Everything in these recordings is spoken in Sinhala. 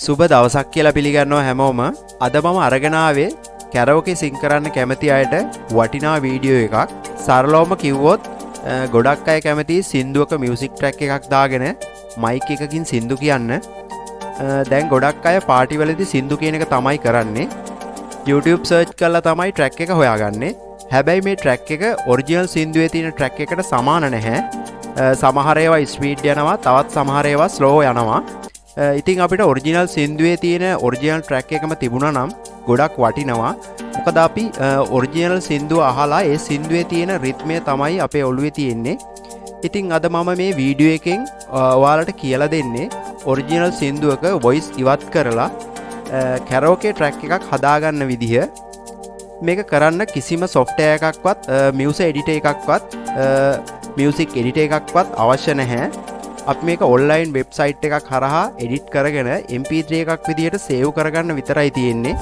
සුබ දවසක් කියලා පිළිගන්නවා හැමෝම. අද මම අරගෙන ආවේ karaoke sing කරන්න කැමති අයට වටිනා වීඩියෝ එකක්. සරලවම කිව්වොත් ගොඩක් අය කැමති සින්දුවක මියුසික් ට්‍රැක් එකක් දාගෙන මයික් එකකින් සින්දු කියන්න. දැන් ගොඩක් අය පාටි වලදී සින්දු කියන එක තමයි කරන්නේ. YouTube search කරලා තමයි ට්‍රැක් එක හොයාගන්නේ. හැබැයි මේ ට්‍රැක් එක ඔරිජිනල් සින්දුවේ තියෙන ට්‍රැක් එකට සමාන නැහැ. සමහර ඒවා ස්පීඩ් යනවා, තවත් සමහර ඒවා ස්ලෝ යනවා. ඉතින් අපිට ඔරිජිනල් සින්දුවේ තියෙන ඔරිජිනල් ට්‍රැක් එකම තිබුණා නම් ගොඩක් වටිනවා. මොකද අපි ඔරිජිනල් සින්දුව අහලා ඒ සින්දුවේ තියෙන රිද්මය තමයි අපේ ඔළුවේ තියෙන්නේ. ඉතින් අද මම මේ වීඩියෝ එකෙන් ඔයාලට කියලා දෙන්නේ ඔරිජිනල් සින්දුවක වොයිස් ඉවත් කරලා karaoke ට්‍රැක් එකක් හදාගන්න විදිහ. මේක කරන්න කිසිම software එකක්වත් music editor එකක්වත් music editor එකක්වත් අවශ්‍ය නැහැ. අපි මේක online website එකක් හරහා edit කරගෙන mp3 එකක් විදිහට save කරගන්න විතරයි තියෙන්නේ.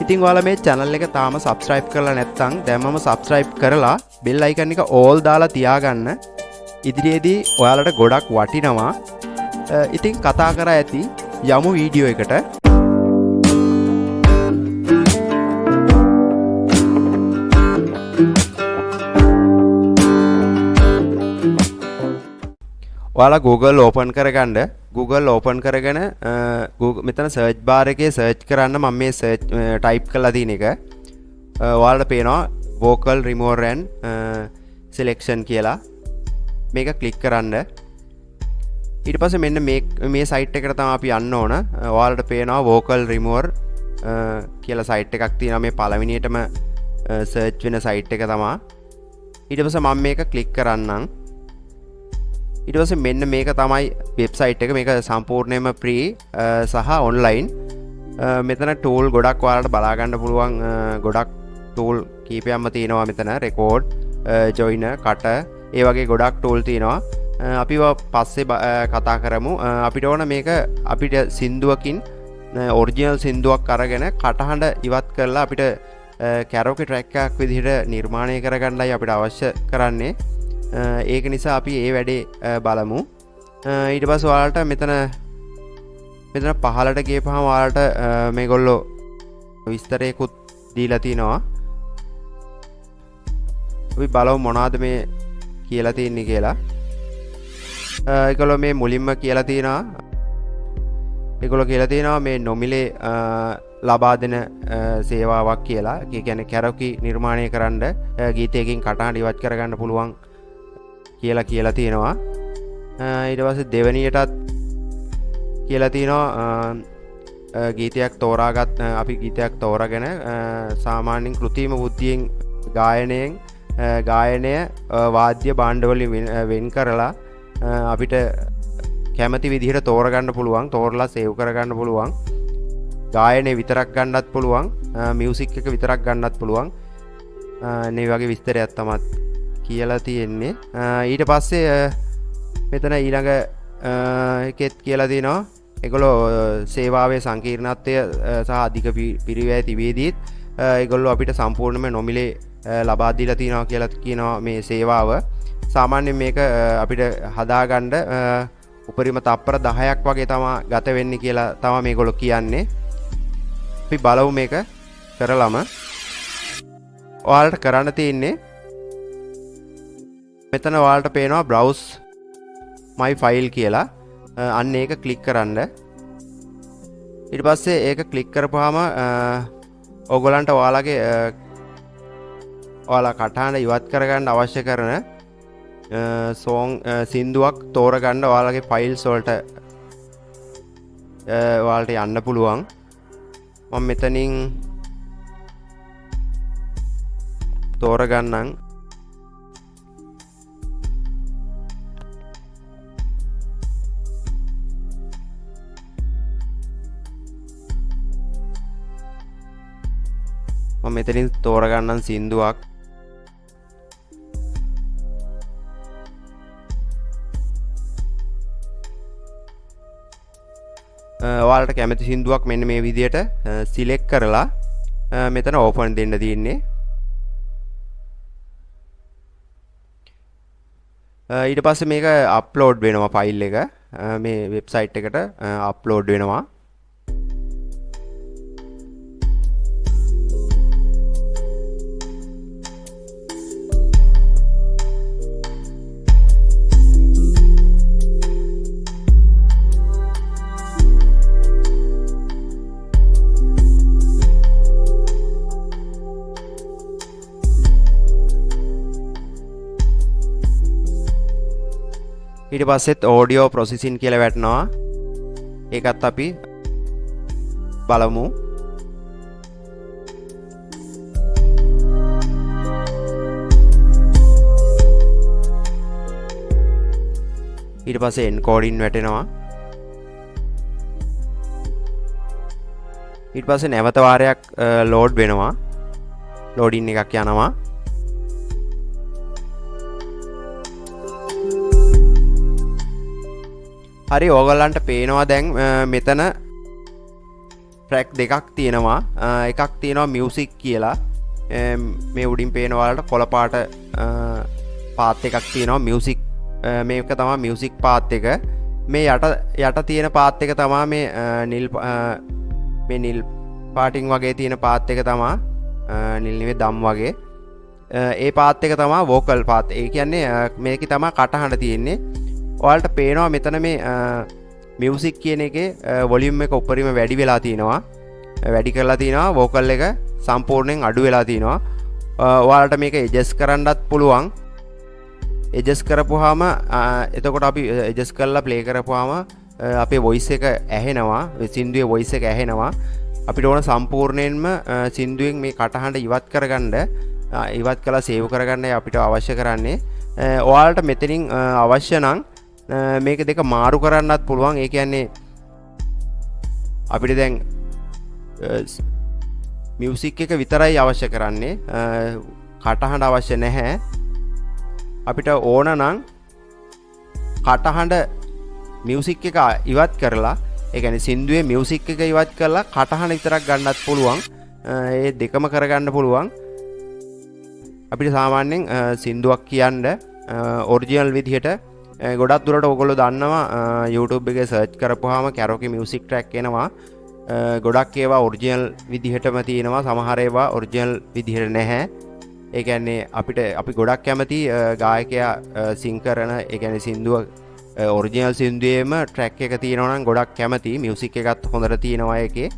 ඉතින් ඔයාලා මේ channel එක තාම subscribe කරලා නැත්නම් දැන්මම subscribe කරලා bell icon එක all දාලා තියාගන්න. ඉදිරියේදී ඔයාලට ගොඩක් වටිනවා. ඉතින් කතා කරා ඇති යමු වීඩියෝ එකට. ඔයාලා Google open කරගන්න. Google open කරගෙන Google මෙතන search bar එකේ search කරන්න මම මේ search type කරලා තියෙන එක. ඔයාලට පේනවා vocal remover and selection කියලා. මේක click කරන්න. ඊට පස්සේ මෙන්න මේ site එකට තමයි අපි යන්න ඕන. ඔයාලට පේනවා vocal remover කියලා site එකක් තියෙනවා. මේ පළවෙනියටම search වෙන site එක තමයි. ඊට පස්සේ මම මේක click කරන්නම්. ඊට පස්සේ මෙන්න මේක තමයි වෙබ්සයිට් එක. මේක සම්පූර්ණයෙන්ම free සහ online. මෙතන tool ගොඩක් ඔයාලට බලා ගන්න පුළුවන්. ගොඩක් tool කීපයක්ම තියෙනවා මෙතන. record, joiner, cutter, ඒ වගේ ගොඩක් tool තියෙනවා. අපිව පස්සේ කතා කරමු. අපිට ඕන මේක අපිට සින්දුවකින් original සින්දුවක් අරගෙන කටහඬ ඉවත් කරලා අපිට karaoke track එකක් විදිහට නිර්මාණය කරගන්නයි අපිට අවශ්‍ය කරන්නේ. ඒක නිසා අපි ඒ වැඩේ බලමු. ඊට පස්සේ ඔයාලට මෙතන පහලට ගියපහම ඔයාලට මේගොල්ලෝ විස්තරයකුත් දීලා තිනවා. අපි බලමු මොනවද මේ කියලා තින්නේ කියලා. ඒගොල්ලෝ මේ මුලින්ම කියලා තිනවා. ඒගොල්ලෝ කියලා තිනවා මේ නොමිලේ ලබා දෙන සේවාවක් කියලා. ඒ කියන්නේ karaoke නිර්මාණය කරන්න ගීතයකින් කටහඬ ඉවත් කරගන්න පුළුවන් කියලා තියෙනවා. ඊට පස්සේ දෙවෙනියටත් කියලා තියෙනවා ගීතයක් තෝරාගත් අපි ගීතයක් තෝරාගෙන සාමාන්‍යයෙන් කෘත්‍රිම බුද්ධියෙන් ගායනය වාද්‍ය භාණ්ඩ වලින් වෙන් කරලා අපිට කැමති විදිහට තෝරගන්න පුළුවන්. තෝරලා සේව් කරගන්න පුළුවන්. ගායනය විතරක් ගන්නත් පුළුවන්. මියුසික් එක විතරක් ගන්නත් පුළුවන්. මේ වගේ විස්තරයක් තමයි කියලා තියෙන්නේ. ඊට පස්සේ මෙතන ඊළඟ එකෙත් කියලා තියෙනවා ඒගොල්ලෝ සේවාවේ සංකීර්ණත්වය සහ අධික පිරිවැය තිබෙදීත් ඒගොල්ලෝ අපිට සම්පූර්ණයෙන්ම නොමිලේ ලබා දීලා තියෙනවා කියලා කියනවා මේ සේවාව. සාමාන්‍යයෙන් මේක අපිට හදාගන්න උපරිම තප්පර 10ක් වගේ තමයි ගත වෙන්නේ කියලා තමයි මේගොල්ලෝ කියන්නේ. අපි බලමු මේක කරලම. ඔයාලට කරන්න තියෙන්නේ මෙතන ඔයාලට පේනවා browse my file කියලා. අන්න ඒක ක්ලික් කරන්න. ඊට පස්සේ ඒක ක්ලික් කරපුවාම ඕගොල්ලන්ට ඔයාලා කටහඬ ඉවත් කරගන්න අවශ්‍ය කරන song සින්දුවක් තෝරගන්න ඔයාලගේ files වලට ඔයාලට යන්න පුළුවන්. මම මෙතනින් තෝරගන්නම්. මම මෙතනින් තෝරගන්නම් සින්දුවක්. ඔයාලට කැමති සින්දුවක් මෙන්න මේ විදිහට සිලෙක්ට් කරලා මෙතන ඕපන් දෙන්න තියෙන්නේ. ඊට පස්සේ මේක අප්ලෝඩ් වෙනවා ෆයිල් එක මේ වෙබ්සයිට් එකට අප්ලෝඩ් වෙනවා. ඊට පස්සෙත් audio processing කියලා වැටෙනවා. ඒකත් අපි බලමු. ඊට පස්සේ encoding වැටෙනවා. ඊට පස්සේ නැවත වාරයක් load වෙනවා. loading එකක් යනවා. හරි ඕගොල්ලන්ට පේනවා දැන් මෙතන track දෙකක් තියෙනවා. එකක් තියෙනවා music කියලා. මේ උඩින් පේන ඔයාලට කොළ පාට path එකක් තියෙනවා music. මේක තමයි music path එක. මේ යට තියෙන path එක තමයි මේ නිල් පාටින් වගේ තියෙන path එක තමයි නිල් නෙවෙයි දම් වගේ. ඒ path එක තමයි vocal path. ඒ කියන්නේ මේකේ තමයි කටහඬ තියෙන්නේ. ඔයාලට පේනවා මෙතන මේ මියුසික් කියන එකේ වොලියුම් එක උඩරිම වැඩි වෙලා තිනවා. වැඩි කරලා තිනවා. වෝකල් එක සම්පූර්ණයෙන් අඩු වෙලා තිනවා. ඔයාලට මේක ඇඩ්ජස්ට් කරන්නත් පුළුවන්. ඇඩ්ජස්ට් කරපුවාම එතකොට අපි ඇඩ්ජස්ට් කරලා ප්ලේ කරපුවාම අපේ වොයිස් එක ඇහෙනවා. සින්දුවේ වොයිස් එක ඇහෙනවා. අපිට ඕන සම්පූර්ණයෙන්ම සින්දුවෙන් මේ කටහඬ ඉවත් කරගන්න ඉවත් කළා සේව් කරගන්නයි අපිට අවශ්‍ය කරන්නේ. ඔයාලට මෙතනින් අවශ්‍ය නම් මේක දෙක මාරු කරන්නත් පුළුවන්. ඒ කියන්නේ අපිට දැන් මියුසික් එක විතරයි අවශ්‍ය කරන්නේ. කටහඬ අවශ්‍ය නැහැ. අපිට ඕන නම් කටහඬ මියුසික් එක ඉවත් කරලා ඒ කියන්නේ සින්දුවේ මියුසික් එක ඉවත් කරලා කටහඬ විතරක් ගන්නත් පුළුවන්. ඒ දෙකම කරගන්න පුළුවන්. අපිට සාමාන්‍යයෙන් සින්දුවක් කියන්න ඔරිජිනල් විදිහට ගොඩක් දුරට ඔයගොල්ලෝ දන්නවා YouTube එකේ සර්ච් කරපුවාම karaoke music track එනවා. ගොඩක් ඒවා ඔරිජිනල් විදිහටම තියෙනවා. සමහර ඒවා ඔරිජිනල් විදිහට නැහැ. ඒ කියන්නේ අපි ගොඩක් කැමති ගායකයා සිං කරන ඒ කියන්නේ සින්දුව ඔරිජිනල් සින්දුවේම track එක තියෙනවා නම් ගොඩක් කැමති. මියුසික් එකත් හොඳට තියෙනවා ඒකේ.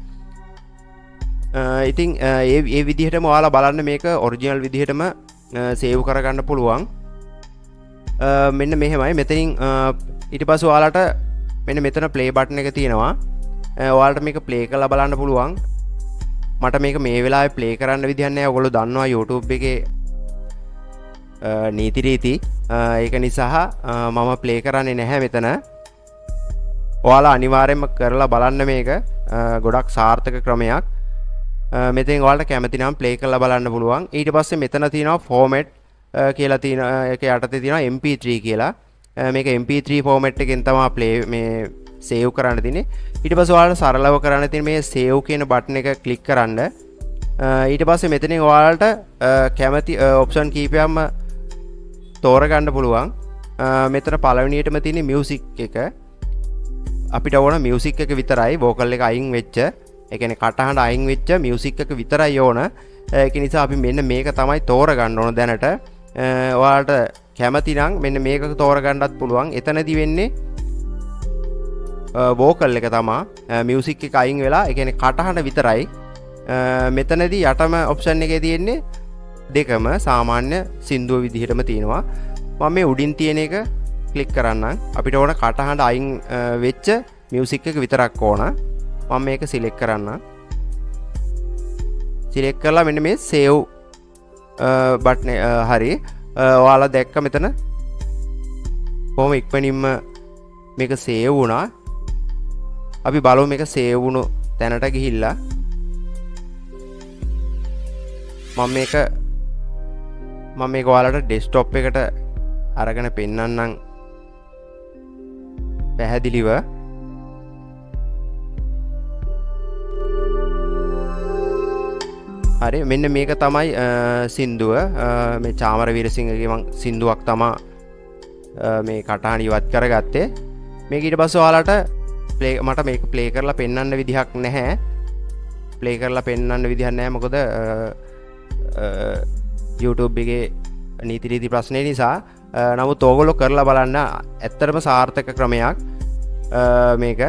ඉතින් ඒ විදිහටම ඔයාලා බලන්න මේක ඔරිජිනල් විදිහටම සේව් කරගන්න පුළුවන්. මෙන්න මෙහෙමයි. මෙතනින් ඊට පස්සේ ඔයාලට මෙන්න මෙතන play button එක තියෙනවා. ඔයාලට මේක play කරලා බලන්න පුළුවන්. මට මේක මේ වෙලාවේ play කරන්න විදිහක් නැහැ. ඔයගොල්ලෝ දන්නවා YouTube එකේ නීති රීති. ඒක නිසා මම play කරන්නේ නැහැ මෙතන. ඔයාලා අනිවාර්යයෙන්ම කරලා බලන්න මේක. ගොඩක් සාර්ථක ක්‍රමයක්. මෙතෙන් ඔයාලට කැමති නම් play කරලා බලන්න පුළුවන්. ඊට පස්සේ මෙතන තියෙනවා format කියලා තියෙන ඒක යටතේ තියෙනවා MP3 කියලා. මේක MP3 format එකෙන් තමයි play මේ save කරන්න තියෙන්නේ. ඊට පස්සේ ඔයාලට සරලව කරන්න තියෙන මේ save කියන button එක click කරන්න. ඊට පස්සේ මෙතනින් ඔයාලට කැමති option කීපයක්ම තෝරගන්න පුළුවන්. මෙතන පළවෙනියටම තියෙන music එක. අපිට ඕන music එක විතරයි vocal එක අයින් වෙච්ච ඒ කියන්නේ කටහඬ අයින් වෙච්ච මියුසික් එක විතරයි ඕන. ඒක නිසා අපි මෙන්න මේක තමයි තෝරගන්න ඕන දැනට. ඔයාලට කැමති නම් මෙන්න මේක තෝරගන්නත් පුළුවන්. එතනදී වෙන්නේ වෝකල් එක තමයි මියුසික් එක අයින් වෙලා ඒ කියන්නේ කටහඬ විතරයි. මෙතනදී යටම ඔප්ෂන් එකේ තියෙන්නේ දෙකම සාමාන්‍ය සින්දුව විදිහටම තියෙනවා. මම මේ උඩින් තියෙන එක ක්ලික් කරන්නම්. අපිට ඕන කටහඬ අයින් වෙච්ච මියුසික් එක විතරක් ඕන. මම මේක සිලෙක්ට් කරන්න. සිලෙක්ට් කරලා මෙන්න මේ save බටන් හරි ඔයාලා දැක්ක මෙතන කොහොම ඉක්මනින්ම මේක save වුණා. අපි බලමු මේක save වුණු තැනට ගිහිල්ලා මම මේක ඔයාලට desktop එකට අරගෙන පෙන්නන්නම් පැහැදිලිව. හරි මෙන්න මේක තමයි සින්දුව. මේ චාමර වීරසිංහගේ මං සින්දුවක් තමයි මේ කටහඬ ඉවත් කරගත්තේ. මේක ඊට පස්සේ ඔයාලට මට මේක ප්ලේ කරලා පෙන්වන්න විදිහක් නැහැ. ප්ලේ කරලා පෙන්වන්න විදිහක් නැහැ. මොකද YouTube එකේ නීති රීති ප්‍රශ්නේ නිසා. නමුත් ඕගොල්ලෝ කරලා බලන්න ඇත්තටම සාර්ථක ක්‍රමයක් මේක.